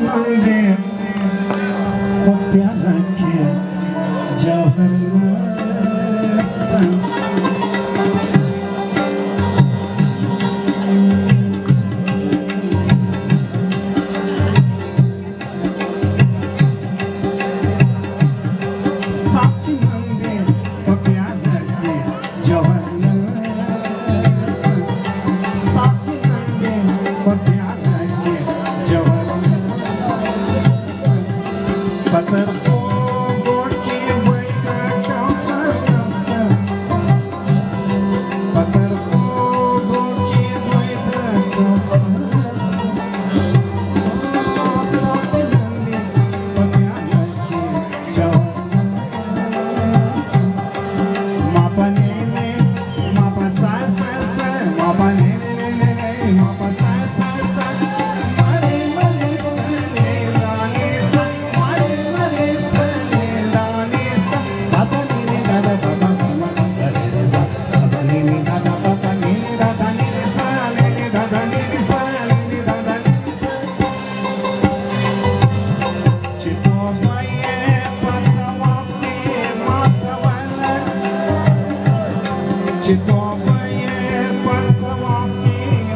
मंदे को प्याला के जौहर मस्तां साकी मंदे को प्याला के जौहर मस्तां साकी मंदे को प्याला के जौहर मस्तां पतर को गोटी बैठा कौसर मस्तां पतर को गोटी बैठा कौसर मस्तां साकी मंदे को प्याला के जौहर मस्तां मापा ने मापा सा सा सा मापा ने मापा सा सा सा मारे मरे सने दाने सा मारे मरे सने दाने सा सासा नी दादा बाबा मामा रे रे सा सासा नी दादा बाबा नी दादा नी सा नी दादा नी सा नी दादा नी सा चितो भाई पतवा के मातवाला चितो भाई पतवा के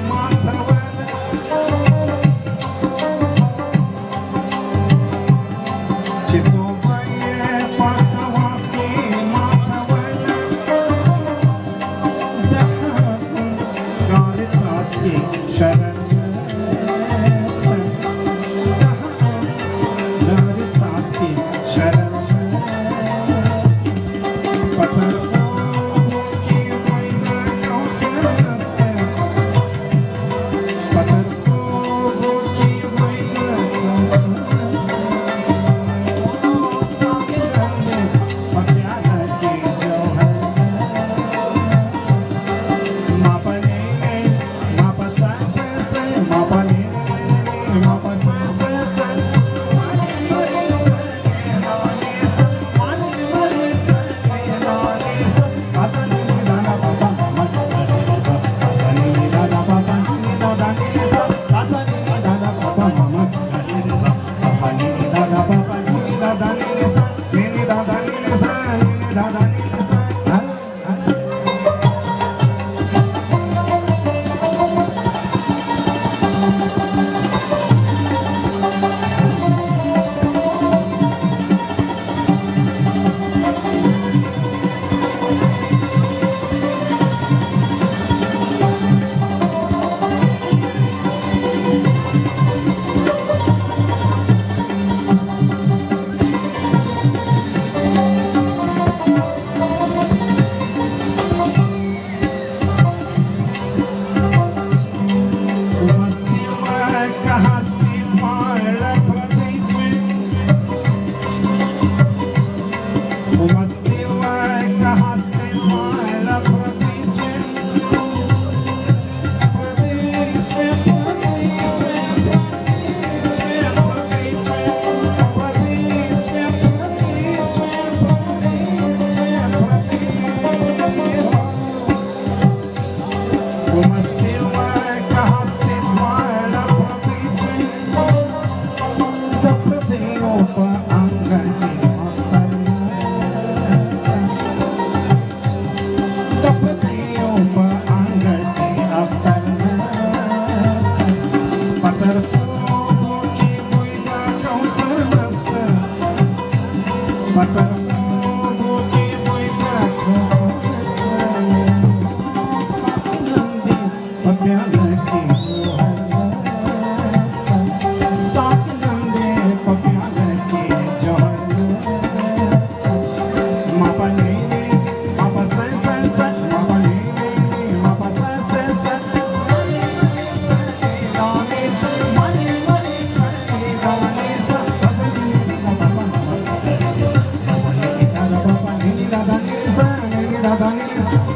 मातवाला चितो भाई पतवा के मातवाला दहापन गाले चाचके शरण मस्तां दहापन गाले चाचके शरण मस्तां पतर की मैना कौशल मस्तां पतर की मैना कौशल मस्तां साके मंदे प्याला के जौहर मस्तां मापा ने मापा सा सा सा मापा ने मापा सा सा सा माने मरे सने दाने सा माने मरे सने दाने सा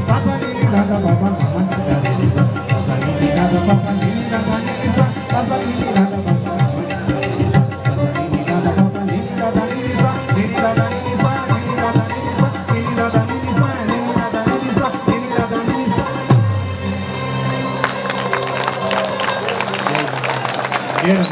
सासा नी दादा बाबा मामा रे रे सा सासा नी दादा बाबा नी दादा नी सा सासा नी दादा बाबा मामा रे रे सा सासा नी दादा बाबा नी दादा नी सा नी दादा नी सा नी दादा नी सा Bien,